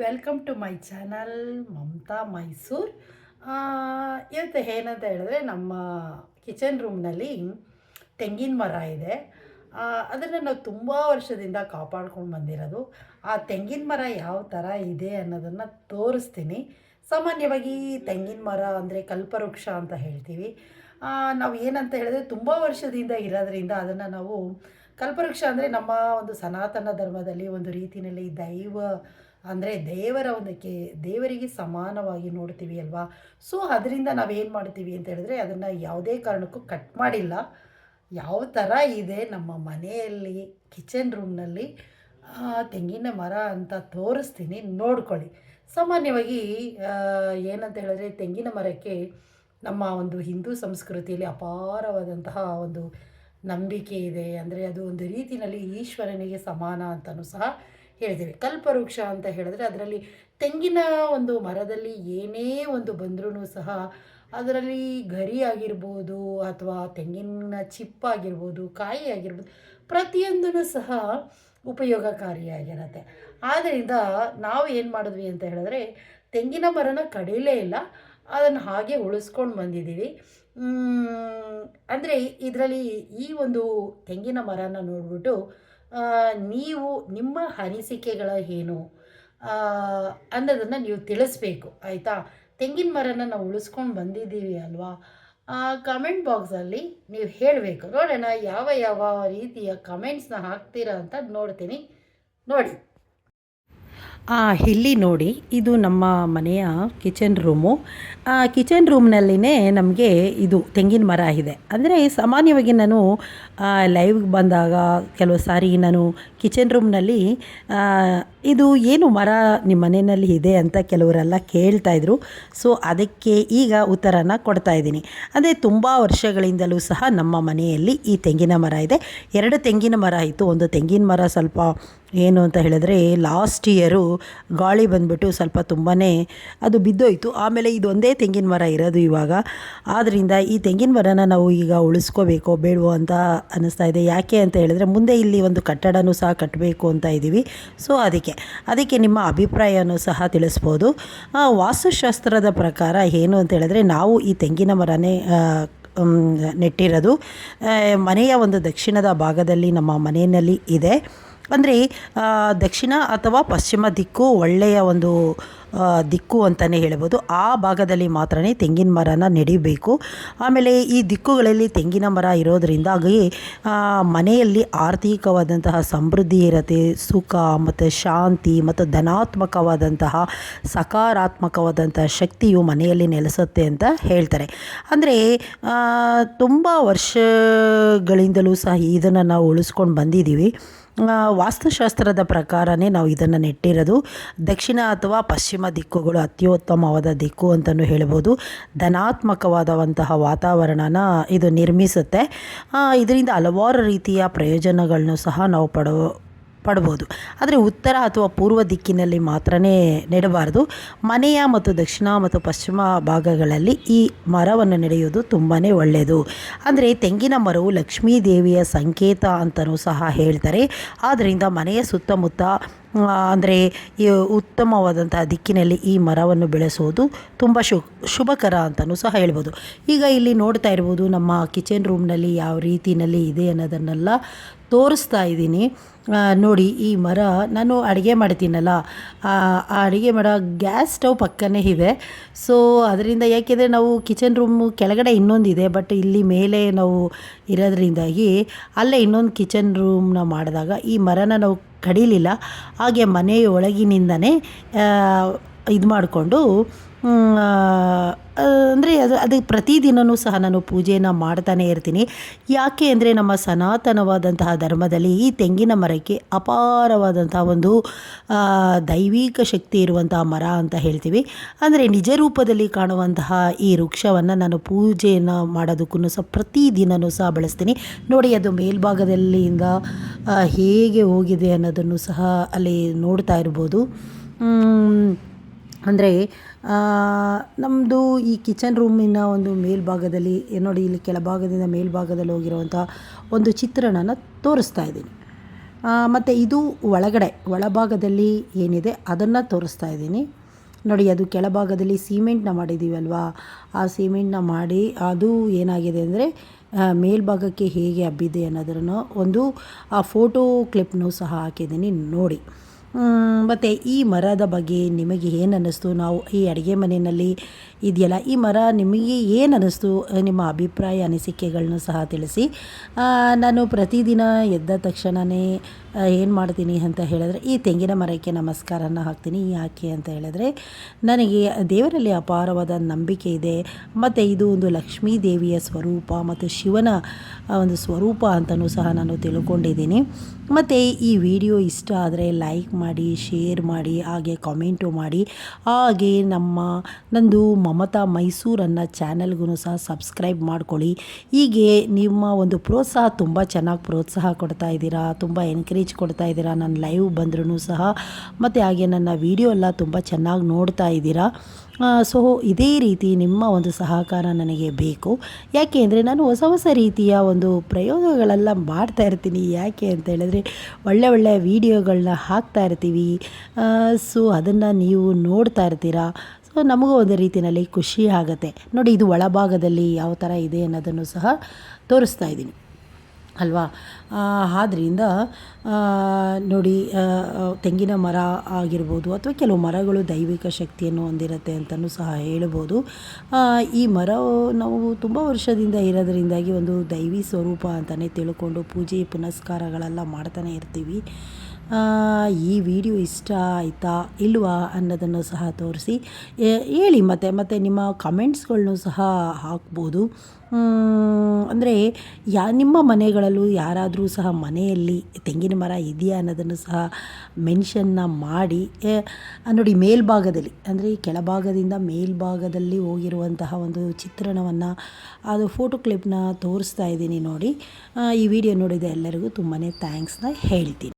Welcome to my channel Mamata Mysore. ಇವತ್ತು ಏನಂತ ಹೇಳಿದ್ರೆ ನಮ್ಮ ಕಿಚನ್ ರೂಮ್ನಲ್ಲಿ ತೆಂಗಿನ ಮರ ಇದೆ. ಅದನ್ನು ನಾವು ತುಂಬ ವರ್ಷದಿಂದ ಕಾಪಾಡ್ಕೊಂಡು ಬಂದಿರೋದು. ಆ ತೆಂಗಿನ ಮರ ಯಾವ ಥರ ಇದೆ ಅನ್ನೋದನ್ನು ತೋರಿಸ್ತೀನಿ. ಸಾಮಾನ್ಯವಾಗಿ ತೆಂಗಿನ ಮರ ಅಂದರೆ ಕಲ್ಪವೃಕ್ಷ ಅಂತ ಹೇಳ್ತೀವಿ. ನಾವು ಏನಂತ ಹೇಳಿದ್ರೆ ತುಂಬ ವರ್ಷದಿಂದ ಇರೋದ್ರಿಂದ ಅದನ್ನು ನಾವು ಕಲ್ಪವೃಕ್ಷ ಅಂದರೆ ನಮ್ಮ ಒಂದು ಸನಾತನ ಧರ್ಮದಲ್ಲಿ ಒಂದು ರೀತಿಯಲ್ಲಿ ಅಂದರೆ ದೇವರ ದೇವರಿಗೆ ಸಮಾನವಾಗಿ ನೋಡ್ತೀವಿ ಅಲ್ವಾ. ಸೊ ಅದರಿಂದ ನಾವೇನು ಮಾಡ್ತೀವಿ ಅಂತ ಹೇಳಿದ್ರೆ ಅದನ್ನು ಯಾವುದೇ ಕಾರಣಕ್ಕೂ ಕಟ್ ಮಾಡಿಲ್ಲ. ಯಾವ ಥರ ಇದೆ ನಮ್ಮ ಮನೆಯಲ್ಲಿ ಕಿಚನ್ ರೂಮ್ನಲ್ಲಿ ತೆಂಗಿನ ಮರ ಅಂತ ತೋರಿಸ್ತೀನಿ, ನೋಡ್ಕೊಳ್ಳಿ. ಸಾಮಾನ್ಯವಾಗಿ ಏನಂತ ಹೇಳಿದ್ರೆ ತೆಂಗಿನ ಮರಕ್ಕೆ ನಮ್ಮ ಒಂದು ಹಿಂದೂ ಸಂಸ್ಕೃತಿಯಲ್ಲಿ ಅಪಾರವಾದಂತಹ ಒಂದು ನಂಬಿಕೆ ಇದೆ. ಅಂದರೆ ಅದು ಒಂದು ರೀತಿಯಲ್ಲಿ ಈಶ್ವರನಿಗೆ ಸಮಾನ ಅಂತಲೂ ಸಹ ಹೇಳ್ತೀವಿ. ಕಲ್ಪವೃಕ್ಷ ಅಂತ ಹೇಳಿದ್ರೆ ಅದರಲ್ಲಿ ತೆಂಗಿನ ಒಂದು ಮರದಲ್ಲಿ ಏನೇ ಒಂದು ಬಂದ್ರೂ ಸಹ ಅದರಲ್ಲಿ ಗರಿ ಆಗಿರ್ಬೋದು ಅಥವಾ ತೆಂಗಿನ ಚಿಪ್ಪಾಗಿರ್ಬೋದು, ಕಾಯಿ ಆಗಿರ್ಬೋದು, ಪ್ರತಿಯೊಂದೂ ಸಹ ಉಪಯೋಗಕಾರಿಯಾಗಿರುತ್ತೆ. ಆದ್ದರಿಂದ ನಾವು ಏನು ಮಾಡಿದ್ವಿ ಅಂತ ಹೇಳಿದ್ರೆ ತೆಂಗಿನ ಮರನ ಕಡಿಲೇ ಇಲ್ಲ, ಅದನ್ನು ಹಾಗೆ ಉಳಿಸ್ಕೊಂಡು ಬಂದಿದ್ದೀವಿ. ಅಂದರೆ ಇದರಲ್ಲಿ ಈ ಒಂದು ತೆಂಗಿನ ಮರನ ನೋಡಿಬಿಟ್ಟು ನೀವು ನಿಮ್ಮ ಅನಿಸಿಕೆಗಳ ಏನು ಅನ್ನೋದನ್ನು ನೀವು ತಿಳಿಸ್ಬೇಕು, ಆಯಿತಾ. ತೆಂಗಿನ ಮರನ ನಾವು ಉಳಿಸ್ಕೊಂಡು ಬಂದಿದ್ದೀವಿ ಅಲ್ವಾ, ಕಮೆಂಟ್ ಬಾಕ್ಸಲ್ಲಿ ನೀವು ಹೇಳಬೇಕು. ನೋಡೋಣ ಯಾವ ಯಾವ ರೀತಿಯ ಕಮೆಂಟ್ಸ್ನ ಹಾಕ್ತೀರಾ ಅಂತ ನೋಡ್ತೀನಿ, ನೋಡಿ. ಇಲ್ಲಿ ನೋಡಿ, ಇದು ನಮ್ಮ ಮನೆಯ ಕಿಚನ್ ರೂಮು. ಕಿಚನ್ ರೂಮ್ನಲ್ಲಿನೇ ನಮಗೆ ಇದು ತೆಂಗಿನ ಮರ ಇದೆ. ಅಂದರೆ ಸಾಮಾನ್ಯವಾಗಿ ನಾನು ಲೈವ್ಗೆ ಬಂದಾಗ ಕೆಲವು ಸಾರಿ ನಾನು ಕಿಚನ್ ರೂಮ್ನಲ್ಲಿ ಇದು ಏನು ಮರ ನಿಮ್ಮ ಮನೆಯಲ್ಲಿ ಇದೆ ಅಂತ ಕೆಲವರೆಲ್ಲ ಕೇಳ್ತಾಯಿದ್ರು. ಸೊ ಅದಕ್ಕೆ ಈಗ ಉತ್ತರನ ಕೊಡ್ತಾಯಿದ್ದೀನಿ. ಅಂದರೆ ತುಂಬ ವರ್ಷಗಳಿಂದಲೂ ಸಹ ನಮ್ಮ ಮನೆಯಲ್ಲಿ ಈ ತೆಂಗಿನ ಮರ ಇದೆ. 2 ತೆಂಗಿನ ಮರ ಇತ್ತು. ಒಂದು ತೆಂಗಿನ ಮರ ಸ್ವಲ್ಪ ಏನು ಅಂತ ಹೇಳಿದ್ರೆ ಲಾಸ್ಟ್ ಇಯರು ಗಾಳಿ ಬಂದುಬಿಟ್ಟು ಸ್ವಲ್ಪ ತುಂಬಾ ಅದು ಬಿದ್ದೋಯ್ತು. ಆಮೇಲೆ ಇದೊಂದೇ ತೆಂಗಿನ ಮರ ಇರೋದು ಇವಾಗ. ಆದ್ದರಿಂದ ಈ ತೆಂಗಿನ ಮರನ ನಾವು ಈಗ ಉಳಿಸ್ಕೋಬೇಕೋ ಬೇಡವೋ ಅಂತ ಅನ್ನಿಸ್ತಾ ಇದೆ. ಯಾಕೆ ಅಂತ ಹೇಳಿದ್ರೆ ಮುಂದೆ ಇಲ್ಲಿ ಒಂದು ಕಟ್ಟಡನೂ ಸಹ ಕಟ್ಟಬೇಕು ಅಂತ ಇದ್ದೀವಿ. ಸೊ ಅದಕ್ಕೆ ನಿಮ್ಮ ಅಭಿಪ್ರಾಯನೂ ಸಹ ತಿಳಿಸ್ಬೋದು. ವಾಸ್ತುಶಾಸ್ತ್ರದ ಪ್ರಕಾರ ಏನು ಅಂತ ಹೇಳಿದ್ರೆ ನಾವು ಈ ತೆಂಗಿನ ಮರನೇ ನೆಟ್ಟಿರೋದು ಮನೆಯ ಒಂದು ದಕ್ಷಿಣದ ಭಾಗದಲ್ಲಿ ನಮ್ಮ ಮನೆಯಲ್ಲಿ ಇದೆ. ಅಂದರೆ ದಕ್ಷಿಣ ಅಥವಾ ಪಶ್ಚಿಮ ದಿಕ್ಕು ಒಳ್ಳೆಯ ಒಂದು ದಿಕ್ಕು ಅಂತಲೇ ಹೇಳ್ಬೋದು. ಆ ಭಾಗದಲ್ಲಿ ಮಾತ್ರ ತೆಂಗಿನ ಮರನ ನೆಡಿಬೇಕು. ಆಮೇಲೆ ಈ ದಿಕ್ಕುಗಳಲ್ಲಿ ತೆಂಗಿನ ಮರ ಇರೋದರಿಂದಾಗಿ ಮನೆಯಲ್ಲಿ ಆರ್ಥಿಕವಾದಂತಹ ಸಮೃದ್ಧಿ ಇರುತ್ತೆ, ಸುಖ ಮತ್ತು ಶಾಂತಿ ಮತ್ತು ಧನಾತ್ಮಕವಾದಂತಹ ಸಕಾರಾತ್ಮಕವಾದಂತಹ ಶಕ್ತಿಯು ಮನೆಯಲ್ಲಿ ನೆಲೆಸುತ್ತೆ ಅಂತ ಹೇಳ್ತಾರೆ. ಅಂದರೆ ತುಂಬ ವರ್ಷಗಳಿಂದಲೂ ಸಹ ಇದನ್ನು ನಾವು ಉಳಿಸ್ಕೊಂಡು ಬಂದಿದ್ದೀವಿ. ವಾಸ್ತುಶಾಸ್ತ್ರದ ಪ್ರಕಾರನೇ ನಾವು ಇದನ್ನು ನೆಟ್ಟಿರೋದು. ದಕ್ಷಿಣ ಅಥವಾ ಪಶ್ಚಿಮ ದಿಕ್ಕುಗಳು ಅತ್ಯುತ್ತಮವಾದ ದಿಕ್ಕು ಅಂತಲೂ ಹೇಳ್ಬೋದು. ಧನಾತ್ಮಕವಾದಂತಹ ವಾತಾವರಣನ ಇದು ನಿರ್ಮಿಸುತ್ತೆ. ಇದರಿಂದ ಹಲವಾರು ರೀತಿಯ ಪ್ರಯೋಜನಗಳನ್ನು ಸಹ ನಾವು ಪಡ್ಬೋದು. ಆದರೆ ಉತ್ತರ ಅಥವಾ ಪೂರ್ವ ದಿಕ್ಕಿನಲ್ಲಿ ಮಾತ್ರ ನೆಡಬಾರ್ದು. ಮನೆಯ ಮತ್ತು ದಕ್ಷಿಣ ಮತ್ತು ಪಶ್ಚಿಮ ಭಾಗಗಳಲ್ಲಿ ಈ ಮರವನ್ನು ನೆಡೆಯೋದು ತುಂಬಾ ಒಳ್ಳೆಯದು. ಅಂದರೆ ತೆಂಗಿನ ಮರವು ಲಕ್ಷ್ಮೀ ದೇವಿಯ ಸಂಕೇತ ಅಂತಲೂ ಸಹ ಹೇಳ್ತಾರೆ. ಆದ್ದರಿಂದ ಮನೆಯ ಸುತ್ತಮುತ್ತ ಅಂದರೆ ಈ ಉತ್ತಮವಾದಂಥ ದಿಕ್ಕಿನಲ್ಲಿ ಈ ಮರವನ್ನು ಬೆಳೆಸೋದು ತುಂಬ ಶುಭಕರ ಅಂತಲೂ ಸಹ ಹೇಳ್ಬೋದು. ಈಗ ಇಲ್ಲಿ ನೋಡ್ತಾ ಇರ್ಬೋದು ನಮ್ಮ ಕಿಚನ್ ರೂಮ್ನಲ್ಲಿ ಯಾವ ರೀತಿಯಲ್ಲಿ ಇದೆ ಅನ್ನೋದನ್ನೆಲ್ಲ ತೋರಿಸ್ತಾ ಇದ್ದೀನಿ. ನೋಡಿ, ಈ ಮರ ನಾನು ಅಡುಗೆ ಮಾಡ್ತೀನಲ್ಲ, ಆ ಅಡುಗೆ ಮಾಡೋ ಗ್ಯಾಸ್ ಸ್ಟವ್ ಪಕ್ಕನೇ ಇದೆ. ಸೊ ಅದರಿಂದ ಯಾಕೆಂದರೆ ನಾವು ಕಿಚನ್ ರೂಮು ಕೆಳಗಡೆ ಇನ್ನೊಂದಿದೆ, ಬಟ್ ಇಲ್ಲಿ ಮೇಲೆ ನಾವು ಇರೋದ್ರಿಂದಾಗಿ ಅಲ್ಲೇ ಇನ್ನೊಂದು ಕಿಚನ್ ರೂಮ್ನ ಮಾಡಿದಾಗ ಈ ಮರನ ನಾವು ಕಡಿಲಿಲ್ಲ. ಹಾಗೆ ಮನೆಯೊಳಗಿನಿಂದನೇ ಇದು ಮಾಡಿಕೊಂಡು ಅಂದರೆ ಅದಕ್ಕೆ ಪ್ರತಿದಿನವೂ ಸಹ ನಾನು ಪೂಜೆಯನ್ನು ಮಾಡ್ತಾನೇ ಇರ್ತೀನಿ. ಯಾಕೆ ಅಂದರೆ ನಮ್ಮ ಸನಾತನವಾದಂತಹ ಧರ್ಮದಲ್ಲಿ ಈ ತೆಂಗಿನ ಮರಕ್ಕೆ ಅಪಾರವಾದಂಥ ಒಂದು ದೈವಿಕ ಶಕ್ತಿ ಇರುವಂತಹ ಮರ ಅಂತ ಹೇಳ್ತೀವಿ. ಅಂದರೆ ನಿಜ ರೂಪದಲ್ಲಿ ಕಾಣುವಂತಹ ಈ ವೃಕ್ಷವನ್ನು ನಾನು ಪೂಜೆಯನ್ನು ಮಾಡೋದಕ್ಕೂ ಸಹ ಪ್ರತಿದಿನವೂ ಸಹ ಬಳಸ್ತೀನಿ. ನೋಡಿ, ಅದು ಮೇಲ್ಭಾಗದಲ್ಲಿಂದ ಹೇಗೆ ಹೋಗಿದೆ ಅನ್ನೋದನ್ನು ಸಹ ಅಲ್ಲಿ ನೋಡ್ತಾ ಇರ್ಬೋದು. ಅಂದರೆ ನಮ್ಮದು ಈ ಕಿಚನ್ ರೂಮಿನ ಒಂದು ಮೇಲ್ಭಾಗದಲ್ಲಿ ನೋಡಿ, ಇಲ್ಲಿ ಕೆಳಭಾಗದಿಂದ ಮೇಲ್ಭಾಗದಲ್ಲಿ ಹೋಗಿರುವಂಥ ಒಂದು ಚಿತ್ರಣನ ತೋರಿಸ್ತಾ ಇದ್ದೀನಿ. ಮತ್ತು ಇದು ಒಳಭಾಗದಲ್ಲಿ ಏನಿದೆ ಅದನ್ನು ತೋರಿಸ್ತಾ ಇದ್ದೀನಿ. ನೋಡಿ, ಅದು ಕೆಳಭಾಗದಲ್ಲಿ ಸಿಮೆಂಟ್ನ ಮಾಡಿದ್ದೀವಲ್ವಾ, ಆ ಸಿಮೆಂಟ್ನ ಮಾಡಿ ಅದು ಏನಾಗಿದೆ ಅಂದರೆ ಮೇಲ್ಭಾಗಕ್ಕೆ ಹೇಗೆ ಹಬ್ಬಿದೆ ಅನ್ನೋದನ್ನು ಒಂದು ಆ ಫೋಟೋ ಕ್ಲಿಪ್ನೂ ಸಹ ಹಾಕಿದ್ದೀನಿ ನೋಡಿ. ಮತ್ತು ಈ ಮರದ ಬಗ್ಗೆ ನಿಮಗೆ ಏನು ಅನ್ನಿಸ್ತು? ನಾವು ಈ ಅಡುಗೆ ಮನೆಯಲ್ಲಿ ಇದೆಯಲ್ಲ, ಈ ಮರ ನಿಮಗೆ ಏನು ಅನ್ನಿಸ್ತು? ನಿಮ್ಮ ಅಭಿಪ್ರಾಯ ಅನಿಸಿಕೆಗಳನ್ನೂ ಸಹ ತಿಳಿಸಿ. ನಾನು ಪ್ರತಿದಿನ ಎದ್ದ ತಕ್ಷಣವೇ ಏನು ಮಾಡ್ತೀನಿ ಅಂತ ಹೇಳಿದ್ರೆ ಈ ತೆಂಗಿನ ಮರಕ್ಕೆ ನಮಸ್ಕಾರನ ಹಾಕ್ತೀನಿ. ಯಾಕೆ ಅಂತ ಹೇಳಿದ್ರೆ ನನಗೆ ದೇವರಲ್ಲಿ ಅಪಾರವಾದ ನಂಬಿಕೆ ಇದೆ. ಮತ್ತು ಇದು ಒಂದು ಲಕ್ಷ್ಮೀ ದೇವಿಯ ಸ್ವರೂಪ ಮತ್ತು ಶಿವನ ಒಂದು ಸ್ವರೂಪ ಅಂತಲೂ ಸಹ ನಾನು ತಿಳ್ಕೊಂಡಿದ್ದೀನಿ. ಮತ್ತು ಈ ವಿಡಿಯೋ ಇಷ್ಟ ಆದರೆ ಲೈಕ್ ಮಾಡಿ, ಶೇರ್ ಮಾಡಿ, ಹಾಗೆ ಕಾಮೆಂಟು ಮಾಡಿ. ಹಾಗೆ ನಂದು ಮಮತಾ ಮೈಸೂರನ್ನು ಚಾನಲ್ಗೂ ಸಹ ಸಬ್ಸ್ಕ್ರೈಬ್ ಮಾಡ್ಕೊಳ್ಳಿ. ಹೀಗೆ ನಿಮ್ಮ ಒಂದು ಪ್ರೋತ್ಸಾಹ ತುಂಬ ಚೆನ್ನಾಗಿ ಪ್ರೋತ್ಸಾಹ ಕೊಡ್ತಾ ಇದ್ದೀರಾ, ತುಂಬ ಎನ್ಕರೇಜ್ ಕೊಡ್ತಾ ಇದ್ದೀರಾ ನನ್ನ ಲೈವ್ ಬಂದ್ರೂ ಸಹ. ಮತ್ತು ಹಾಗೆ ನನ್ನ ವಿಡಿಯೋ ಎಲ್ಲ ತುಂಬ ಚೆನ್ನಾಗಿ ನೋಡ್ತಾ ಇದ್ದೀರಾ. ಸೊ ಇದೇ ರೀತಿ ನಿಮ್ಮ ಒಂದು ಸಹಕಾರ ನನಗೆ ಬೇಕು. ಯಾಕೆ ಅಂದರೆ ನಾನು ಹೊಸ ರೀತಿಯ ಒಂದು ಪ್ರಯೋಗಗಳೆಲ್ಲ ಮಾಡ್ತಾ ಇರ್ತೀನಿ. ಯಾಕೆ ಅಂತ ಹೇಳಿದ್ರೆ ಒಳ್ಳೆಯ ವಿಡಿಯೋಗಳನ್ನ ಹಾಕ್ತಾ ಇರ್ತೀವಿ. ಸೊ ಅದನ್ನು ನೀವು ನೋಡ್ತಾ ಇರ್ತೀರಾ. ಸೊ ನಮಗೂ ಒಂದು ರೀತಿಯಲ್ಲಿ ಖುಷಿ ಆಗುತ್ತೆ. ನೋಡಿ, ಇದು ಒಳಭಾಗದಲ್ಲಿ ಯಾವ ಥರ ಇದೆ ಅನ್ನೋದನ್ನು ಸಹ ತೋರಿಸ್ತಾ ಇದ್ದೀನಿ ಅಲ್ವಾ. ಆದ್ದರಿಂದ ನೋಡಿ, ತೆಂಗಿನ ಮರ ಆಗಿರ್ಬೋದು ಅಥವಾ ಕೆಲವು ಮರಗಳು ದೈವಿಕ ಶಕ್ತಿಯನ್ನು ಹೊಂದಿರುತ್ತೆ ಅಂತಲೂ ಸಹ ಹೇಳ್ಬೋದು. ಈ ಮರ ನಾವು ತುಂಬ ವರ್ಷದಿಂದ ಇರೋದರಿಂದಾಗಿ ಒಂದು ದೈವಿ ಸ್ವರೂಪ ಅಂತಲೇ ತಿಳ್ಕೊಂಡು ಪೂಜೆ ಪುನಸ್ಕಾರಗಳೆಲ್ಲ ಮಾಡ್ತಾನೆ ಇರ್ತೀವಿ. ಈ ವಿಡಿಯೋ ಇಷ್ಟ ಆಯಿತಾ ಇಲ್ವಾ ಅನ್ನೋದನ್ನು ಸಹ ತೋರಿಸಿ ಹೇಳಿ. ಮತ್ತು ನಿಮ್ಮ ಕಮೆಂಟ್ಸ್ಗಳನ್ನೂ ಸಹ ಹಾಕ್ಬೋದು. ಅಂದರೆ ನಿಮ್ಮ ಮನೆಗಳಲ್ಲೂ ಯಾರಾದರೂ ಸಹ ಮನೆಯಲ್ಲಿ ತೆಂಗಿನ ಮರ ಇದೆಯಾ ಅನ್ನೋದನ್ನು ಸಹ ಮೆನ್ಷನ್ನ ಮಾಡಿ. ನೋಡಿ, ಮೇಲ್ಭಾಗದಲ್ಲಿ ಅಂದರೆ ಕೆಳಭಾಗದಿಂದ ಮೇಲ್ಭಾಗದಲ್ಲಿ ಹೋಗಿರುವಂತಹ ಒಂದು ಚಿತ್ರಣವನ್ನು, ಅದು ಫೋಟೋ ಕ್ಲಿಪ್ನ ತೋರಿಸ್ತಾ ಇದ್ದೀನಿ ನೋಡಿ. ಈ ವಿಡಿಯೋ ನೋಡಿದ ಎಲ್ಲರಿಗೂ ತುಂಬಾ ಥ್ಯಾಂಕ್ಸ್ನ ಹೇಳ್ತೀನಿ.